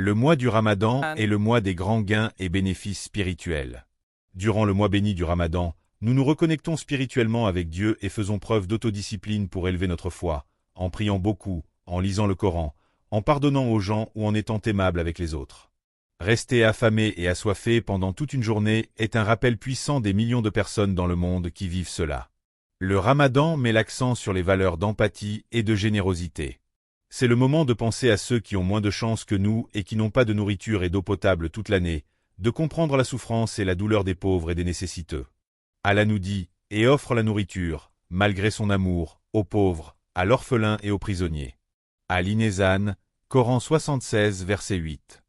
Le mois du Ramadan est le mois des grands gains et bénéfices spirituels. Durant le mois béni du Ramadan, nous nous reconnectons spirituellement avec Dieu et faisons preuve d'autodiscipline pour élever notre foi, en priant beaucoup, en lisant le Coran, en pardonnant aux gens ou en étant aimable avec les autres. Rester affamé et assoiffé pendant toute une journée est un rappel puissant des millions de personnes dans le monde qui vivent cela. Le Ramadan met l'accent sur les valeurs d'empathie et de générosité. C'est le moment de penser à ceux qui ont moins de chance que nous et qui n'ont pas de nourriture et d'eau potable toute l'année, de comprendre la souffrance et la douleur des pauvres et des nécessiteux. Allah nous dit « et offre la nourriture, malgré son amour, aux pauvres, à l'orphelin et aux prisonniers. » Al-Inezan, Coran 76, verset 8.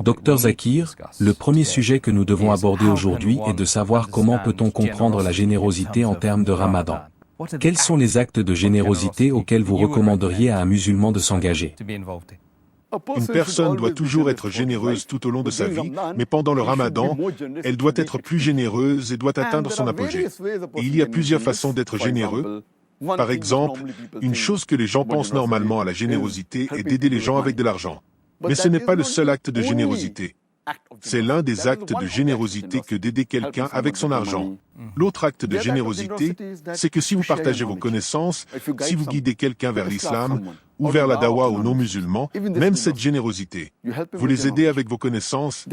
Docteur Zakir, le premier sujet que nous devons aborder aujourd'hui est de savoir comment peut-on comprendre la générosité en termes de Ramadan. Quels sont les actes de générosité auxquels vous recommanderiez à un musulman de s'engager? Une personne doit toujours être généreuse tout au long de sa vie, mais pendant le Ramadan, elle doit être plus généreuse et doit atteindre son apogée. Et il y a plusieurs façons d'être généreux. Par exemple, une chose que les gens pensent normalement à la générosité est d'aider les gens avec de l'argent. Mais ce n'est pas le seul acte de générosité. C'est l'un des actes de générosité que d'aider quelqu'un avec son argent. L'autre acte de générosité, c'est que si vous partagez vos connaissances, si vous guidez quelqu'un vers l'islam, ou vers la dawa aux non-musulmans, même cette générosité, vous les aidez avec vos connaissances.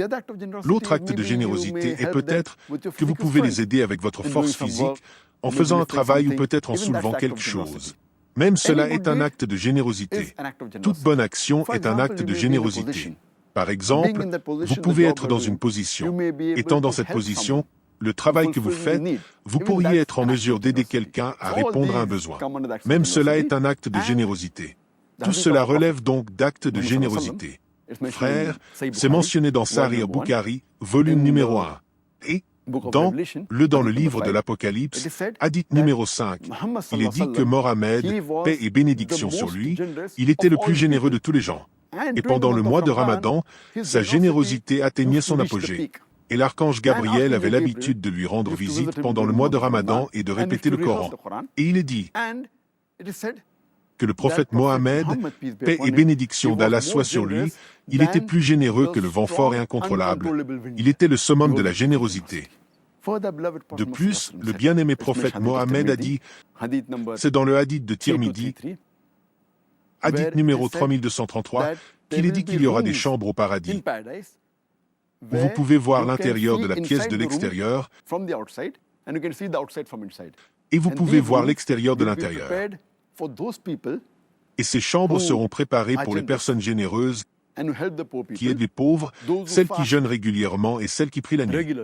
L'autre acte de générosité est peut-être que vous pouvez les aider avec votre force physique, en faisant un travail ou peut-être en soulevant quelque chose. Même cela est un acte de générosité. Toute bonne action est un acte de générosité. Par exemple, vous pouvez être dans une position. Étant dans cette position, le travail que vous faites, vous pourriez être en mesure d'aider quelqu'un à répondre à un besoin. Même cela est un acte de générosité. Tout cela relève donc d'actes de générosité. Frères, c'est mentionné dans Sahih Bukhari, volume numéro 1. Et dans le livre de l'Apocalypse, hadith numéro 5, il est dit que Mohammed, paix et bénédiction sur lui, il était le plus généreux de tous les gens. Et pendant le mois de Ramadan, sa générosité atteignait son apogée. Et l'archange Gabriel avait l'habitude de lui rendre visite pendant le mois de Ramadan et de répéter le Coran. Et il est dit que le prophète Mohammed, paix et bénédiction d'Allah soit sur lui, il était plus généreux que le vent fort et incontrôlable. Il était le summum de la générosité. De plus, le bien-aimé prophète Mohammed a dit, c'est dans le hadith de Tirmidhi, hadith numéro 3233, qu'il est dit qu'il y aura des chambres au paradis, où vous pouvez voir l'intérieur de la pièce de l'extérieur, et vous pouvez voir l'extérieur de l'intérieur. Et ces chambres seront préparées pour les personnes généreuses qui aident les pauvres, celles qui jeûnent régulièrement et celles qui prient la nuit.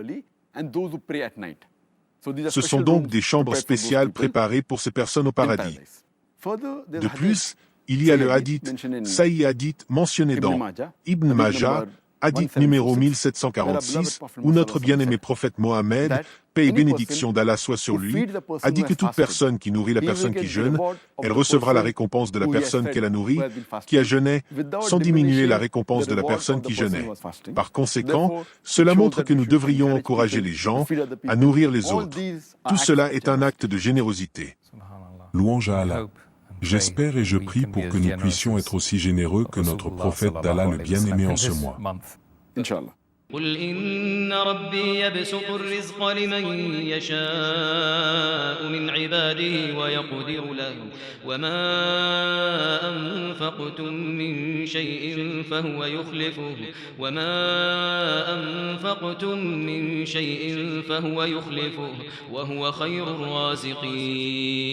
Ce sont donc des chambres spéciales préparées pour ces personnes au paradis. De plus, il y a le hadith, Sahih hadith mentionné dans Ibn Majah, hadith numéro 1746, où notre bien-aimé prophète Mohammed, paix et bénédiction d'Allah soit sur lui, a dit que toute personne qui nourrit la personne qui jeûne, elle recevra la récompense de la personne qu'elle a nourrie, qui a jeûné, sans diminuer la récompense de la personne qui jeûnait. Par conséquent, cela montre que nous devrions encourager les gens à nourrir les autres. Tout cela est un acte de générosité. Louange à Allah. J'espère et je prie pour que nous puissions être aussi généreux que notre prophète d'Allah le bien-aimé en ce mois. Inch'Allah. قل إن ربي يبسط الرزق لمن يشاء من عباده ويقدر له وما أنفقتم من شيء فهو يخلفه وما أنفقتم من شيء فهو يخلفه وهو خير الرازقين